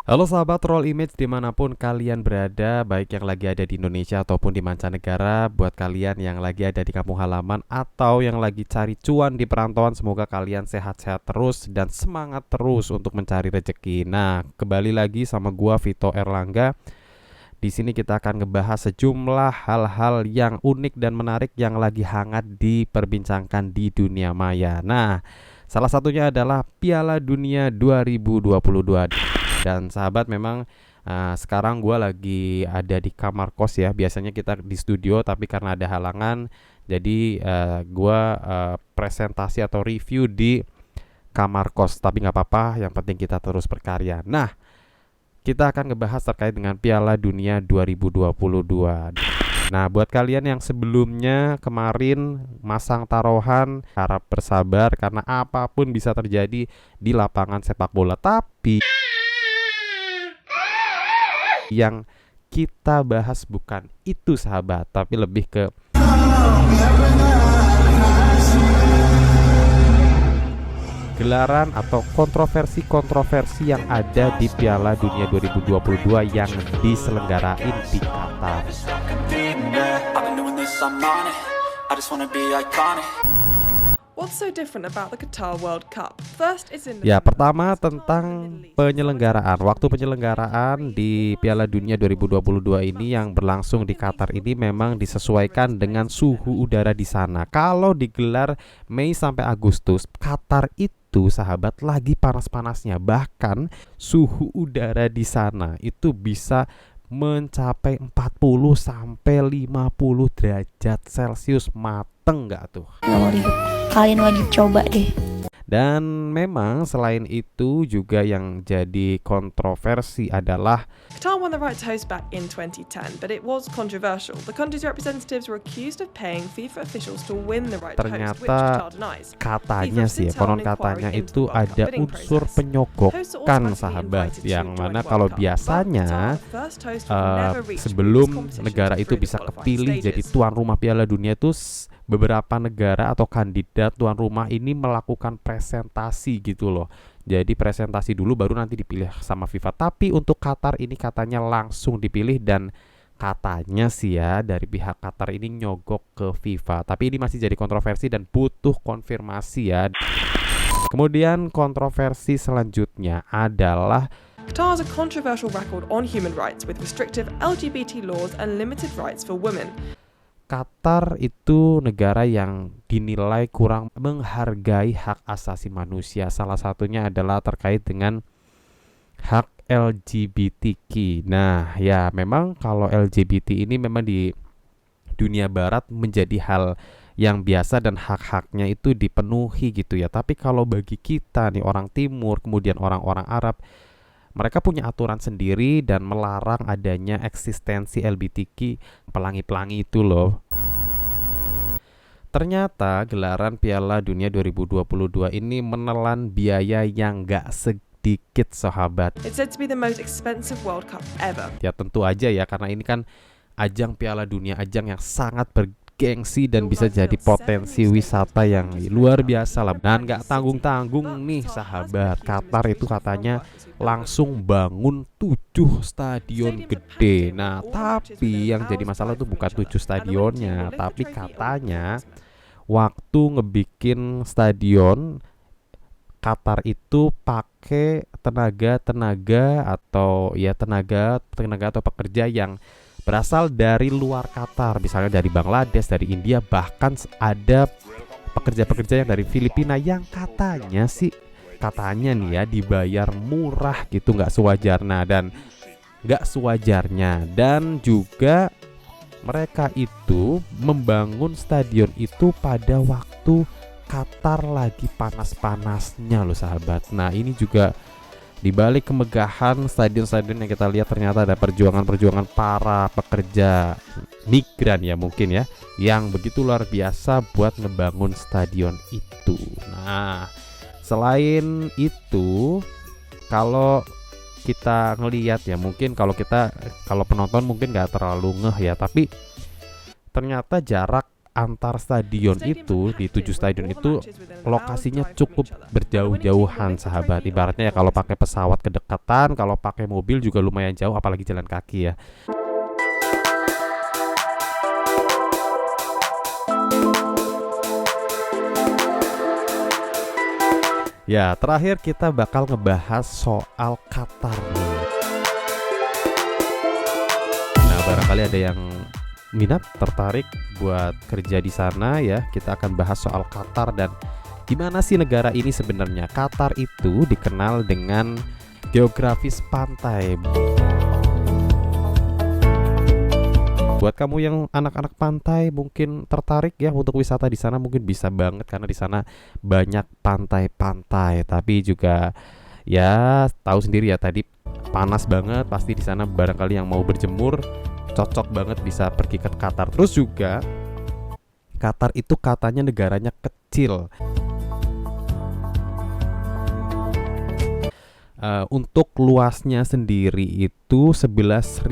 Halo sahabat Roll Image dimanapun kalian berada, baik yang lagi ada di Indonesia ataupun di mancanegara. Buat kalian yang lagi ada di kampung halaman atau yang lagi cari cuan di perantauan, semoga kalian sehat-sehat terus dan semangat terus untuk mencari rezeki. Nah, kembali lagi sama gua Vito Erlangga. Di sini kita akan ngebahas sejumlah hal-hal yang unik dan menarik yang lagi hangat diperbincangkan di dunia maya. Nah, salah satunya adalah Piala Dunia 2022. Dan sahabat memang sekarang gue lagi ada di kamar kos ya. Biasanya kita di studio, tapi karena ada halangan, jadi gue presentasi atau review di kamar kos. Tapi nggak apa-apa, yang penting kita terus berkarya. Nah, kita akan ngebahas terkait dengan Piala Dunia 2022. Nah, buat kalian yang sebelumnya kemarin masang taruhan, harap bersabar karena apapun bisa terjadi di lapangan sepak bola. Tapi yang kita bahas bukan itu sahabat, tapi lebih ke gelaran atau kontroversi-kontroversi yang ada di Piala Dunia 2022 yang diselenggarain di Qatar. What's so different about the Qatar World Cup? First, it's in Ya, pertama tentang penyelenggaraan. Waktu penyelenggaraan di Piala Dunia 2022 ini yang berlangsung di Qatar ini memang disesuaikan dengan suhu udara di sana. Kalau digelar Mei sampai Agustus, Qatar itu sahabat lagi panas-panasnya. Bahkan suhu udara di sana itu bisa mencapai 40 sampai 50 derajat Celcius. Mateng nggak tuh? Nggak mau ribet, kalian wajib coba deh. Dan memang selain itu juga yang jadi kontroversi adalah Qatar won the right to host back in 2010, but it was controversial. The country's representatives were accused of paying FIFA officials to win the right to host, which ternyata Qatar denies. katanya sih, konon katanya itu ada unsur penyogokan sahabat, yang mana kalau biasanya sebelum negara itu bisa kepilih jadi tuan rumah Piala Dunia itu beberapa negara atau kandidat tuan rumah ini melakukan presentasi gitu loh. Jadi presentasi dulu baru nanti dipilih sama FIFA. Tapi untuk Qatar ini katanya langsung dipilih, dan katanya sih ya dari pihak Qatar ini nyogok ke FIFA. Tapi ini masih jadi kontroversi dan butuh konfirmasi ya. Kemudian kontroversi selanjutnya adalah Qatar has a controversial record on human rights with restrictive LGBT laws and limited rights for women. Qatar itu negara yang dinilai kurang menghargai hak asasi manusia. Salah satunya adalah terkait dengan hak LGBTQ. Nah, ya memang kalau LGBT ini memang di dunia barat menjadi hal yang biasa dan hak-haknya itu dipenuhi gitu ya. Tapi kalau bagi kita nih orang timur, kemudian orang-orang Arab, mereka punya aturan sendiri dan melarang adanya eksistensi LGBTQ, pelangi-pelangi itu loh. Ternyata gelaran Piala Dunia 2022 ini menelan biaya yang gak sedikit sahabat. It's said to be the most expensive World Cup ever. Ya tentu aja ya, karena ini kan ajang Piala Dunia, ajang yang sangat bergengsi dan bisa jadi potensi wisata yang luar biasa lah. Dan gak tanggung-tanggung nih sahabat, Qatar itu katanya langsung bangun 7 stadion gede. Nah, tapi yang jadi masalah itu bukan 7 stadionnya, tapi katanya waktu ngebikin stadion Qatar itu pakai tenaga atau pekerja yang berasal dari luar Qatar, misalnya dari Bangladesh, dari India, bahkan ada pekerja-pekerja yang dari Filipina yang katanya nih ya dibayar murah gitu, nggak sewajarnya. Dan juga mereka itu membangun stadion itu pada waktu Qatar lagi panas-panasnya loh sahabat. Nah, ini juga dibalik kemegahan stadion-stadion yang kita lihat, ternyata ada perjuangan-perjuangan para pekerja migran ya mungkin ya, yang begitu luar biasa buat ngebangun stadion itu. Nah, selain itu, kalau kita ngelihat ya, mungkin kalau penonton mungkin nggak terlalu ngeh ya, tapi ternyata jarak antar stadion itu di 7 stadion itu lokasinya cukup berjauh-jauhan sahabat. Ibaratnya ya kalau pakai pesawat kedekatan, kalau pakai mobil juga lumayan jauh, apalagi jalan kaki ya. Ya, terakhir kita bakal ngebahas soal Qatar nih. Nah, barangkali ada yang minat, tertarik buat kerja di sana ya. Kita akan bahas soal Qatar dan gimana sih negara ini sebenarnya. Qatar itu dikenal dengan geografis pantai. Buat kamu yang anak-anak pantai mungkin tertarik ya untuk wisata di sana, mungkin bisa banget karena di sana banyak pantai-pantai. Tapi juga ya tahu sendiri ya, tadi panas banget pasti di sana. Barangkali yang mau berjemur cocok banget bisa pergi ke Qatar. Terus juga Qatar itu katanya negaranya kecil. Untuk luasnya sendiri itu 11.500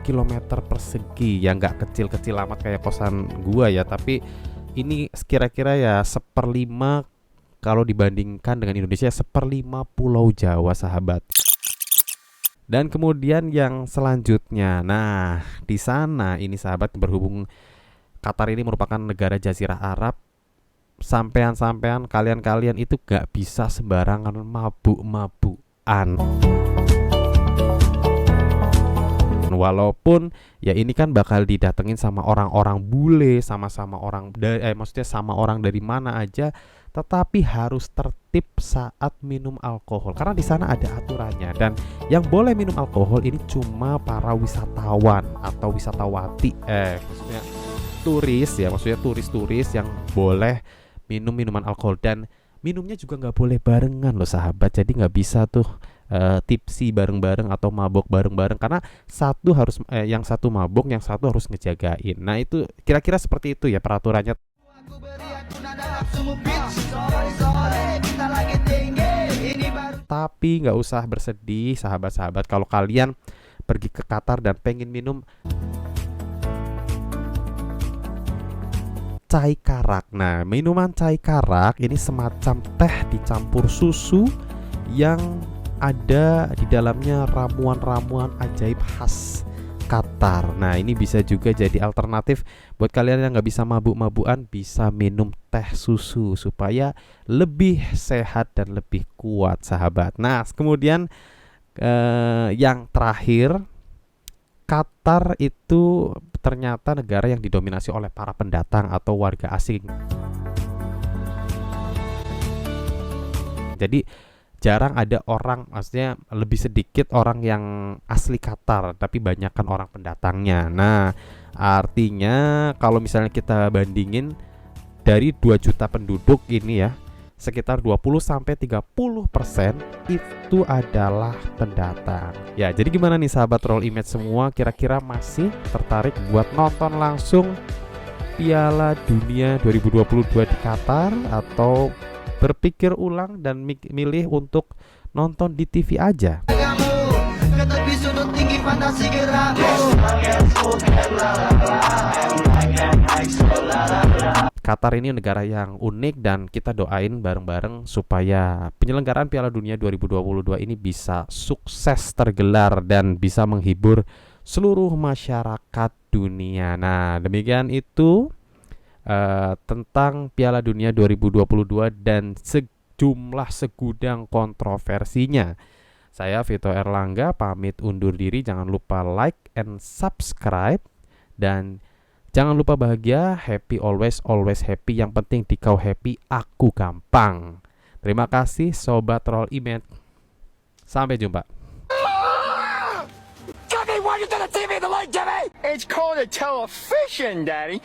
km persegi. Ya nggak kecil-kecil amat kayak kosan gua ya, tapi ini kira-kira ya 1/5 kalau dibandingkan dengan Indonesia, 1/5 Pulau Jawa sahabat. Dan kemudian yang selanjutnya, nah di sana ini sahabat, berhubung Qatar ini merupakan negara Jazirah Arab, sampean-sampean kalian itu gak bisa sembarangan mabuk-mabukan. Walaupun ya ini kan bakal didatengin sama orang-orang bule, sama-sama orang maksudnya sama orang dari mana aja, tetapi harus tertib saat minum alkohol karena di sana ada aturannya. Dan yang boleh minum alkohol ini cuma para wisatawan atau wisatawati, maksudnya turis ya, maksudnya turis-turis yang boleh minum minuman alkohol. Dan minumnya juga nggak boleh barengan loh sahabat, jadi nggak bisa tuh tipsi bareng-bareng atau mabok bareng-bareng karena satu harus yang satu mabok, yang satu harus ngejagain. Nah itu kira-kira seperti itu ya peraturannya. Tapi nggak usah bersedih sahabat-sahabat kalau kalian pergi ke Qatar dan pengen minum cai karak. Nah, minuman cai karak ini semacam teh dicampur susu yang ada di dalamnya ramuan-ramuan ajaib khas Qatar. Nah, ini bisa juga jadi alternatif buat kalian yang nggak bisa mabuk-mabukan, bisa minum teh susu supaya lebih sehat dan lebih kuat sahabat. Nah, kemudian yang terakhir, Qatar itu ternyata negara yang didominasi oleh para pendatang atau warga asing. Jadi jarang ada orang, maksudnya lebih sedikit orang yang asli Qatar, tapi banyakkan orang pendatangnya. Nah, artinya kalau misalnya kita bandingin dari 2 juta penduduk ini ya, sekitar 20-30% itu adalah pendatang. Ya, jadi gimana nih sahabat Roll Image semua? Kira-kira masih tertarik buat nonton langsung Piala Dunia 2022 di Qatar, atau berpikir ulang dan milih untuk nonton di TV aja? Qatar ini negara yang unik dan kita doain bareng-bareng supaya penyelenggaraan Piala Dunia 2022 ini bisa sukses tergelar dan bisa menghibur seluruh masyarakat dunia. Nah, demikian itu tentang Piala Dunia 2022 dan sejumlah segudang kontroversinya. Saya Vito Erlangga pamit undur diri. Jangan lupa like and subscribe, dan jangan lupa bahagia, happy always, always happy. Yang penting di kau happy, aku gampang. Terima kasih Sobat Roll Image. Sampai jumpa. Jimmy, why you to the TV, the light, Jimmy? It's called a television, Daddy.